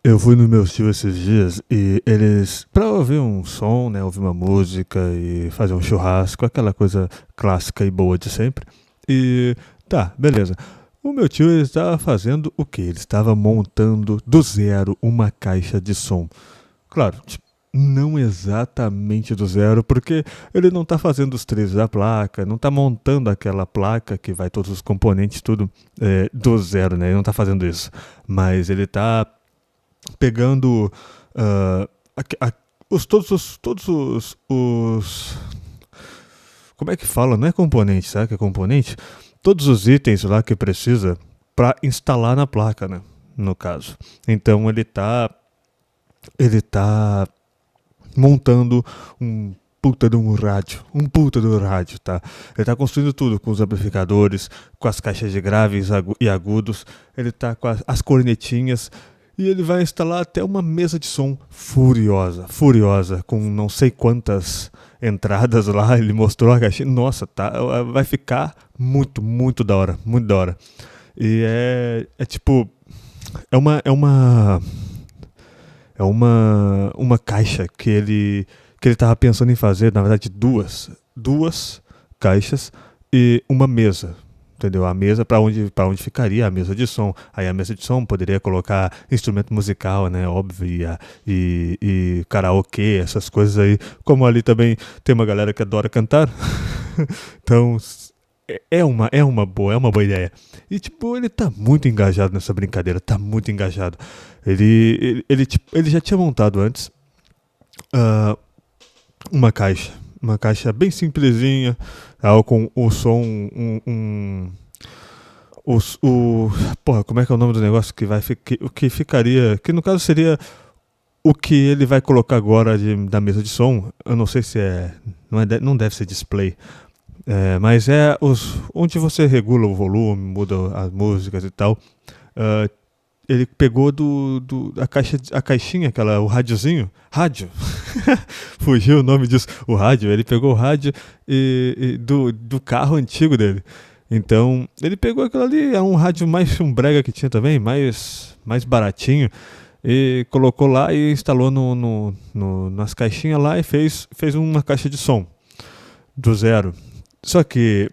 Eu fui no meu tio esses dias e eles, pra ouvir um som, né, ouvir uma música e fazer um churrasco, aquela coisa clássica e boa de sempre. E tá, beleza. O meu tio ele estava fazendo o quê? Ele estava montando do zero uma caixa de som. Claro, tipo, não exatamente do zero, porque ele não está fazendo os trilhos da placa, não está montando aquela placa que vai todos os componentes, tudo do zero, né? Ele não está fazendo isso. Mas ele está pegando ah, todos os. Como é que fala? Não é componente, sabe que é componente? Todos os itens lá que precisa para instalar na placa, né? No caso. Então ele tá montando um puta do rádio, tá? Ele tá construindo tudo com os amplificadores, com as caixas de graves e agudos, ele tá com as cornetinhas e ele vai instalar até uma mesa de som furiosa, furiosa, com não sei quantas entradas lá, ele mostrou a caixinha, nossa, tá, vai ficar muito, muito da hora, muito da hora. E é tipo, é uma caixa que ele tava pensando em fazer, na verdade, duas caixas e uma mesa. Entendeu? A mesa para onde ficaria a mesa de som. Aí a mesa de som poderia colocar instrumento musical, né? Óbvio, e karaokê, essas coisas aí. Como ali também tem uma galera que adora cantar. Então, é uma boa ideia. E, tipo, ele tá muito engajado nessa brincadeira, tá muito engajado. Tipo, ele já tinha montado antes ah, uma caixa bem simplesinha, com o som, porra, como é que é o nome do negócio o que ficaria, que no caso seria o que ele vai colocar agora da mesa de som. Eu não sei se não deve ser display. Mas é onde você regula o volume, muda as músicas e tal. Ah, ele pegou a caixinha, o rádio, fugiu o nome disso, o rádio, ele pegou o rádio do carro antigo dele. Então, ele pegou aquilo ali, é um rádio mais um brega que tinha também, mais baratinho, e colocou lá e instalou nas caixinhas lá e fez uma caixa de som do zero. Só que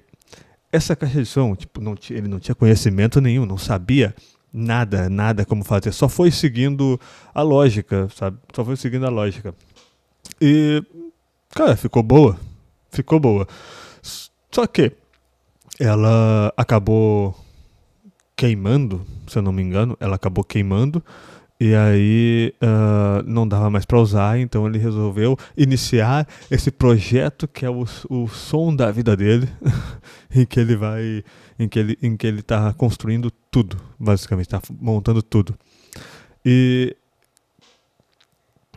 essa caixa de som, tipo, ele não tinha conhecimento nenhum, não sabia nada, nada como fazer, só foi seguindo a lógica, sabe? Só foi seguindo a lógica. E, cara, ficou boa. Ficou boa. Só que ela acabou queimando, se eu não me engano, ela acabou queimando e aí não dava mais para usar, então ele resolveu iniciar esse projeto que é o som da vida dele, em que ele vai, em que ele tá construindo tudo, basicamente, está montando tudo. E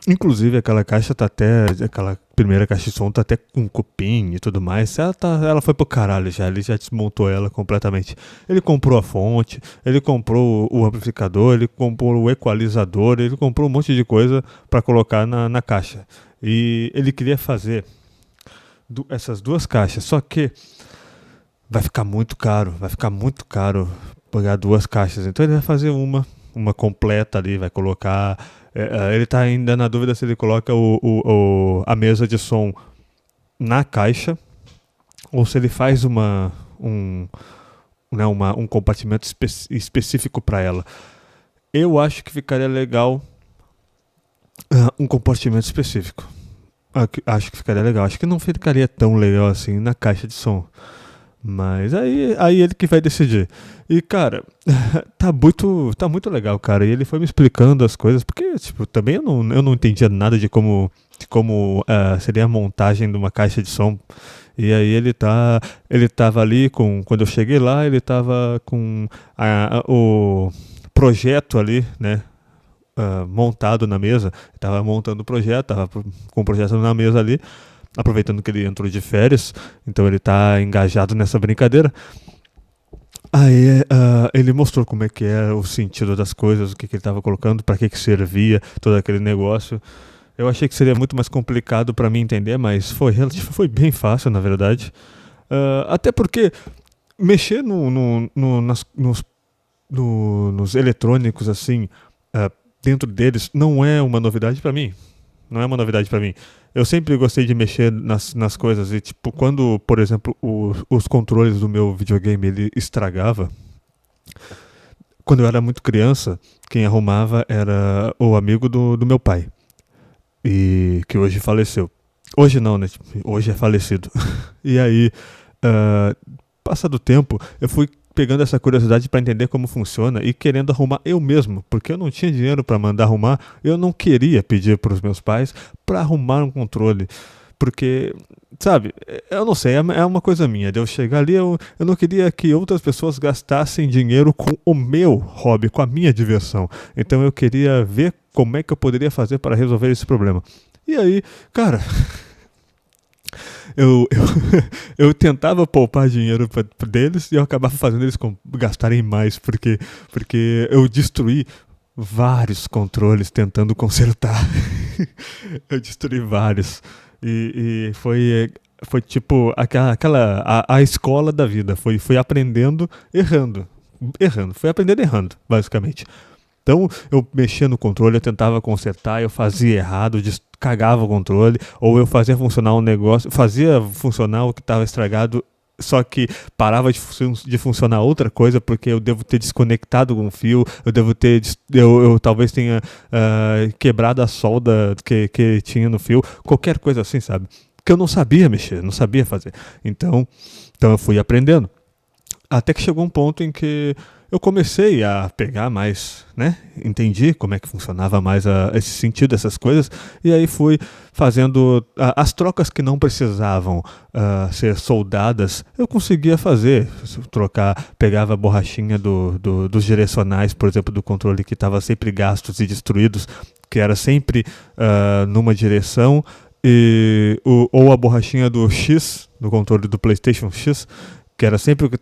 inclusive aquela caixa tá até. Aquela primeira caixa de som tá até com cupim e tudo mais. Ela foi pro caralho já. Ele já desmontou ela completamente. Ele comprou a fonte, ele comprou o amplificador, ele comprou o equalizador, ele comprou um monte de coisa para colocar na caixa. E ele queria fazer essas duas caixas. Só que vai ficar muito caro pegar duas caixas. Então ele vai fazer uma completa ali, vai colocar. Ele tá ainda na dúvida se ele coloca a mesa de som na caixa ou se ele faz um compartimento específico para ela. Eu acho que ficaria legal um compartimento específico. Acho que ficaria legal. Acho que não ficaria tão legal assim na caixa de som. Mas aí ele que vai decidir. E, cara, tá muito legal, cara. E ele foi me explicando as coisas, porque, tipo, também eu não entendia nada de como seria a montagem de uma caixa de som. E aí ele tava ali quando eu cheguei lá, ele tava com o projeto ali, né? Montado na mesa, tava montando o projeto, tava com o projeto na mesa ali, aproveitando que ele entrou de férias, então ele tá engajado nessa brincadeira. Aí ele mostrou como é que é o sentido das coisas, o que ele estava colocando, para que servia todo aquele negócio. Eu achei que seria muito mais complicado para mim entender, mas foi bem fácil, na verdade. Até porque mexer nos eletrônicos assim, dentro deles não é uma novidade pra mim. Não é uma novidade pra mim. Eu sempre gostei de mexer nas coisas e, tipo, quando, por exemplo, os controles do meu videogame ele estragava, quando eu era muito criança, quem arrumava era o amigo do meu pai, e que hoje faleceu. Hoje não, né? Tipo, hoje é falecido. E aí, ah, passado o tempo, eu fui pegando essa curiosidade para entender como funciona e querendo arrumar eu mesmo, porque eu não tinha dinheiro para mandar arrumar, eu não queria pedir para os meus pais para arrumar um controle, porque, sabe, eu não sei, é uma coisa minha, de eu chegar ali, eu não queria que outras pessoas gastassem dinheiro com o meu hobby, com a minha diversão, então eu queria ver como é que eu poderia fazer para resolver esse problema. E aí, cara, eu eu tentava poupar dinheiro deles e eu acabava fazendo eles gastarem mais, porque eu destruí vários controles tentando consertar. Eu destruí vários. E foi tipo a escola da vida. Foi aprendendo errando. Errando. Foi aprendendo errando, basicamente. Então, eu mexia no controle, eu tentava consertar, eu fazia errado, cagava o controle, ou eu fazia funcionar um negócio, fazia funcionar o que estava estragado, só que parava de funcionar outra coisa, porque eu devo ter desconectado um fio, eu devo ter, eu talvez tenha quebrado a solda que tinha no fio, qualquer coisa assim, sabe? Que eu não sabia mexer, não sabia fazer. Então eu fui aprendendo. Até que chegou um ponto em que eu comecei a pegar mais, né? Entendi como é que funcionava mais esse sentido, essas coisas, e aí fui fazendo as trocas que não precisavam ser soldadas, eu conseguia fazer, trocar, pegava a borrachinha dos direcionais, por exemplo, do controle que estava sempre gastos e destruídos, que era sempre numa direção, ou a borrachinha do X, do controle do PlayStation X, que era sempre o que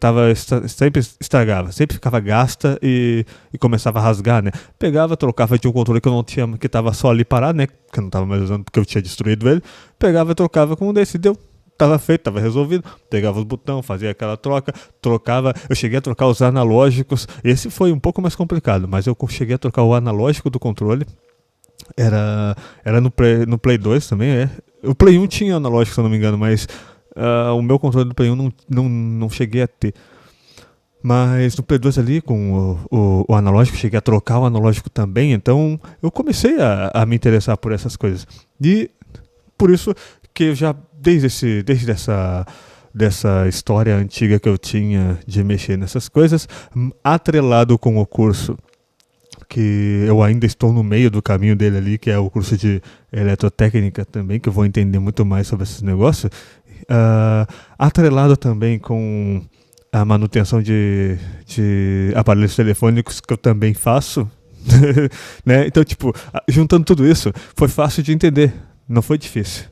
sempre estragava, sempre ficava gasta e começava a rasgar, né? Pegava, trocava de um controle que eu não tinha, que estava só ali parado, né? Que eu não estava mais usando porque eu tinha destruído ele. Pegava e trocava com um desse, deu. Tava feito, tava resolvido. Pegava os botões, fazia aquela troca, trocava. Eu cheguei a trocar os analógicos. Esse foi um pouco mais complicado, mas eu cheguei a trocar o analógico do controle. Era no Play 2 também, é. O Play 1 tinha analógico, se eu não me engano, mas o meu controle do Play 1 não cheguei a ter. Mas no Play 2 ali, com o analógico, cheguei a trocar o analógico também, então eu comecei a me interessar por essas coisas. E por isso que eu já, desde dessa história antiga que eu tinha de mexer nessas coisas, atrelado com o curso, que eu ainda estou no meio do caminho dele ali, que é o curso de eletrotécnica também, que eu vou entender muito mais sobre esses negócios, atrelado também com a manutenção de aparelhos telefônicos que eu também faço, né? Então, tipo, juntando tudo isso, foi fácil de entender, não foi difícil.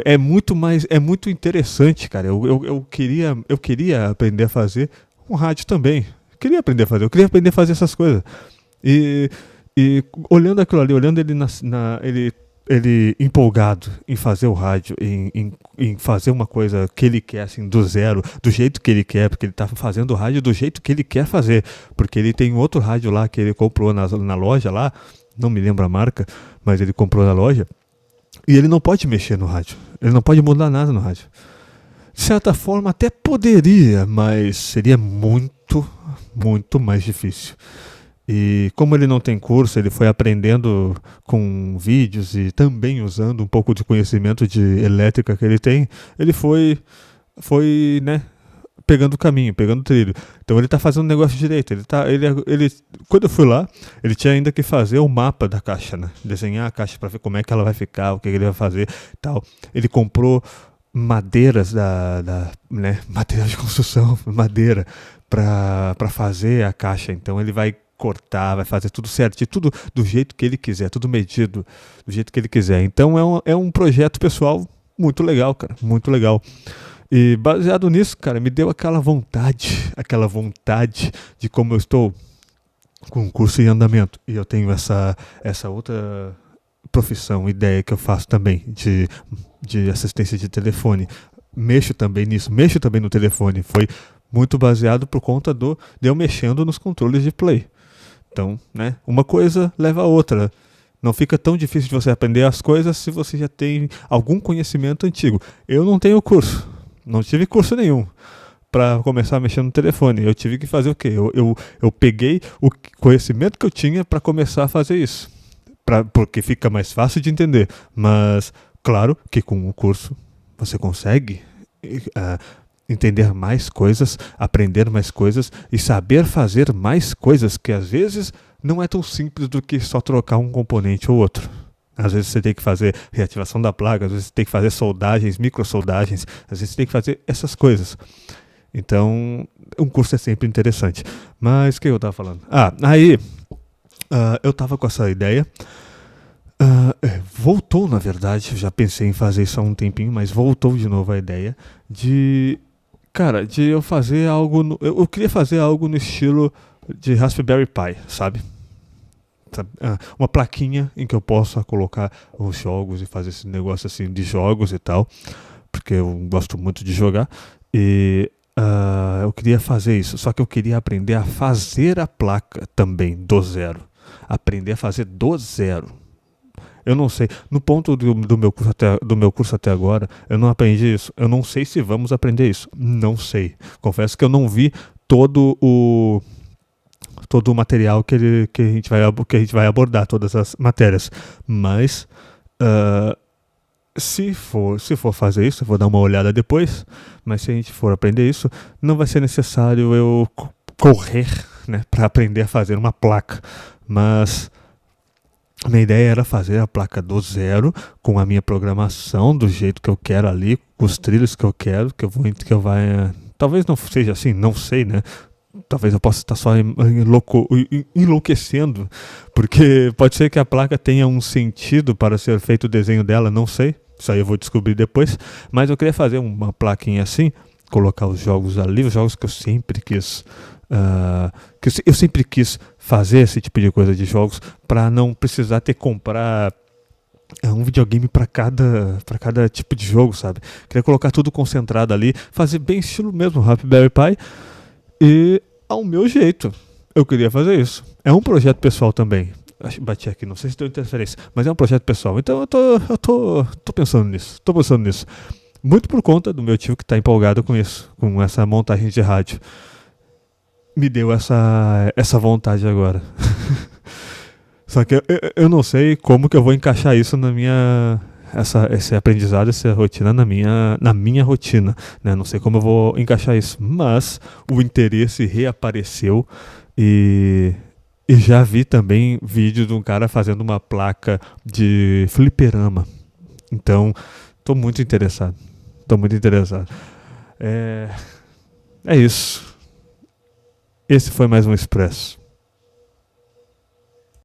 É muito interessante, cara. Eu queria aprender a fazer um rádio também. Eu queria aprender a fazer essas coisas. E, e olhando aquilo ali, olhando ele ele empolgado em fazer o rádio, em fazer uma coisa que ele quer, assim, do zero, do jeito que ele quer, porque ele tá fazendo o rádio do jeito que ele quer fazer, porque ele tem outro rádio lá que ele comprou na loja lá, não me lembro a marca, mas ele comprou na loja, e ele não pode mexer no rádio, ele não pode mudar nada no rádio. De certa forma até poderia, mas seria muito, muito mais difícil. E como ele não tem curso, ele foi aprendendo com vídeos e também usando um pouco de conhecimento de elétrica que ele tem, ele foi, né, pegando o caminho, pegando o trilho. Então ele tá fazendo o negócio direito. Quando eu fui lá, ele tinha ainda que fazer o mapa da caixa, né? Desenhar a caixa para ver como é que ela vai ficar, o que ele vai fazer, tal. Ele comprou madeiras né, material de construção, madeira para fazer a caixa. Então ele vai cortar, vai fazer tudo certo, tudo do jeito que ele quiser, tudo medido do jeito que ele quiser. Então é um projeto pessoal muito legal, cara, muito legal. E baseado nisso, cara, me deu aquela vontade de como eu estou com um curso em andamento. E eu tenho essa outra profissão, ideia que eu faço também de assistência de telefone. Mexo também nisso, mexo também no telefone. Foi muito baseado por conta de eu mexendo nos controles de play. Então, né, uma coisa leva a outra. Não fica tão difícil de você aprender as coisas se você já tem algum conhecimento antigo. Eu não tenho curso, não tive curso nenhum para começar a mexer no telefone. Eu tive que fazer o quê? Eu peguei o conhecimento que eu tinha para começar a fazer isso. Porque fica mais fácil de entender. Mas, claro que com o curso você consegue entender mais coisas, aprender mais coisas e saber fazer mais coisas que às vezes não é tão simples do que só trocar um componente ou outro. Às vezes você tem que fazer reativação da placa, às vezes você tem que fazer soldagens, microsoldagens, às vezes você tem que fazer essas coisas. Então, um curso é sempre interessante. Mas o que eu estava falando? Aí eu estava com essa ideia. Voltou, na verdade, eu já pensei em fazer isso há um tempinho, mas voltou de novo a ideia de eu fazer algo. Eu queria fazer algo no estilo de Raspberry Pi, sabe? Uma plaquinha em que eu possa colocar os jogos e fazer esse negócio assim de jogos e tal, porque eu gosto muito de jogar. E eu queria fazer isso, só que eu queria aprender a fazer a placa também do zero. Aprender a fazer do zero. Eu não sei, no ponto do meu curso até agora, eu não aprendi isso. Eu não sei se vamos aprender isso. Não sei. Confesso que eu não vi todo o material que a gente vai abordar, todas as matérias. Mas se for fazer isso, eu vou dar uma olhada depois. Mas se a gente for aprender isso, não vai ser necessário eu correr, né, para aprender a fazer uma placa. Mas minha ideia era fazer a placa do zero, com a minha programação, do jeito que eu quero ali, com os trilhos que eu quero, talvez não seja assim, não sei, né? Talvez eu possa estar só enlouquecendo, porque pode ser que a placa tenha um sentido para ser feito o desenho dela, não sei. Isso aí eu vou descobrir depois. Mas eu queria fazer uma plaquinha assim, colocar os jogos ali, os jogos que eu sempre quis. Eu sempre quis fazer esse tipo de coisa de jogos para não precisar ter que comprar um videogame para cada tipo de jogo, sabe? Queria colocar tudo concentrado ali, fazer bem estilo mesmo Raspberry Pi e ao meu jeito. Eu queria fazer isso. É um projeto pessoal também. Bati aqui, não sei se deu interferência, mas é um projeto pessoal. Então eu tô pensando nisso. Tô pensando nisso. Muito por conta do meu tio que tá empolgado com isso, com essa montagem de rádio. Me deu essa vontade agora. Só que eu não sei como que eu vou encaixar isso na minha... esse aprendizado, essa rotina na minha rotina, né? Não sei como eu vou encaixar isso, mas o interesse reapareceu e já vi também vídeo de um cara fazendo uma placa de fliperama. Então, tô muito interessado. É isso. Esse foi mais um Expresso.